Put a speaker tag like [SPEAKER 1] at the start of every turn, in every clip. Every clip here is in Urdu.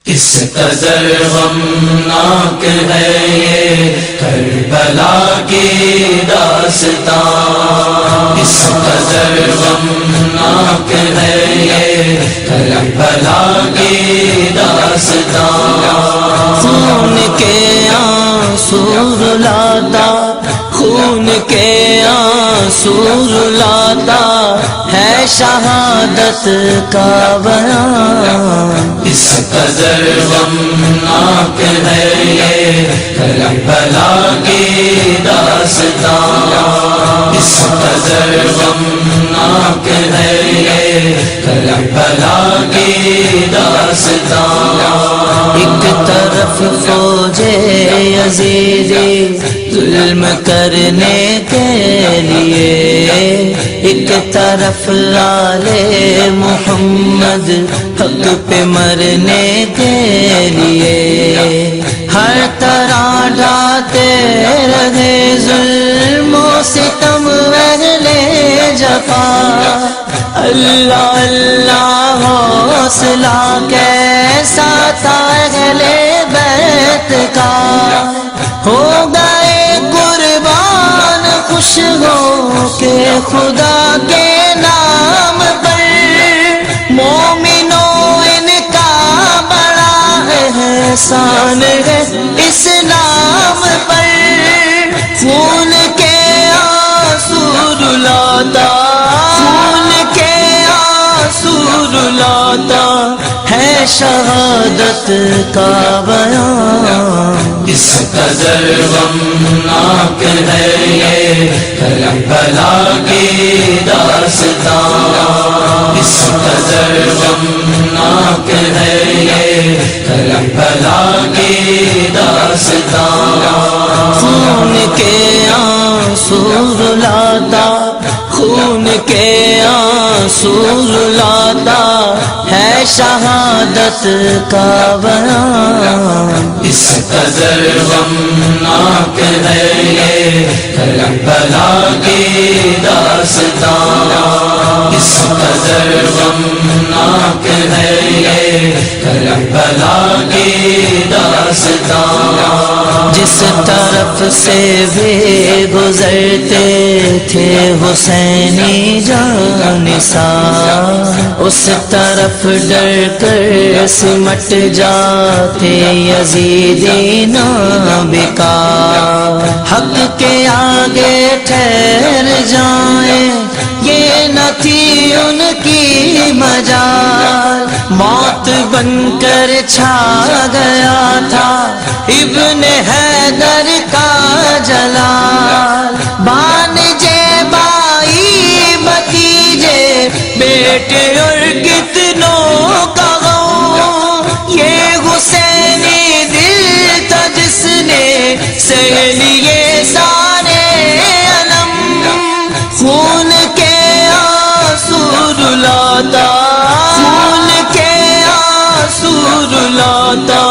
[SPEAKER 1] کس قدر غمناک ہے یہ کربلا کی داستان، کس قدر غمناک ہے یہ کربلا کی داستان۔
[SPEAKER 2] خون کے آنسو رلاتا، خون کے آنسو رلاتا ہے شہادت کا بیان۔
[SPEAKER 1] اس قدر غمناک ہے یہ کربلا کی داستان، اس قدر غمناک ہے یہ کربلا کی داستان۔
[SPEAKER 2] ایک طرف فوج یزیدی ظلم کرنے کے لیے، ایک طرف آل محمد حق پہ مرنے کے لیے، ہر طرح ڈھاتے رہے ظلم و ستم اہل جفا۔ اللہ اللہ حوصلہ کیسا تھا اہل بیت کا، ہو گئے قربان خوش ہو کے خدا کے نام پر۔ مومنوں ان کا بڑا احسان ہے اسلام پر، خون کے آنسو رلاتا، خون کے آنسو رلاتا ہے شہادت کا بیان۔
[SPEAKER 1] اس قدر غمناک ہے یہ کربلا کی داستان، اس قدر غمناک ہے یہ کربلا کی داستان۔
[SPEAKER 2] خون کے آنسو رلاتا، خون کے آنسو رلاتا ہے شہادت کا بیان۔
[SPEAKER 1] اس قدر غمناک ہے یہ کربلا کی داستان، اس قدر غمناک ہے یہ کربلا کی داستان۔
[SPEAKER 2] جس طرف سے بھی گزرتے تھے حسینی جانثار، اس طرف ڈر کر سمٹ جاتے یزیدی نابکا۔ حق کے آگے ٹھہر جائیں یہ نہ تھی ان کی مجال، موت بن کر چھا گیا تھا ابن حیدر کا جلال۔ بانجے بائی بھتیجے بیٹے اور کتنوں کا غم، یہ حسینی دل تھا جس نے سہ لیے سارے علم۔ خون کے آنسو رلاتا، خون کے آنسو رلاتا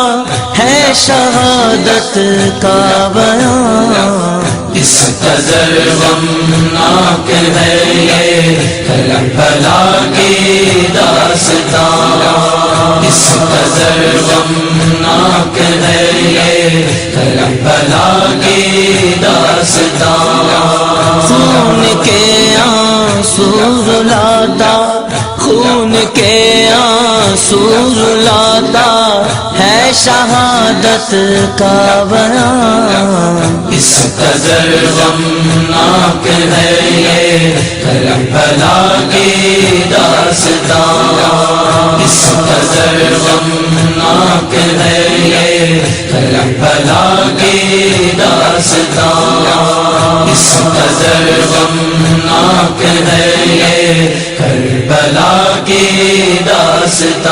[SPEAKER 2] ہے شہادت کا بیان۔
[SPEAKER 1] اس قدر غمناک ہے یہ کربلا کی داستان، اس قدر غمناک ہے یہ کربلا کی داستان۔
[SPEAKER 2] خون کے آنسو رلاتا، خون کے آنسو رلاتا ہے شہادت کا بیان۔
[SPEAKER 1] اس قدر غمناک ہے یہ کربلا کی داستان، اس قدر غمناک ہے یہ کربلا کی داستان، اس قدر غمناک ہے یہ کربلا کی داستان۔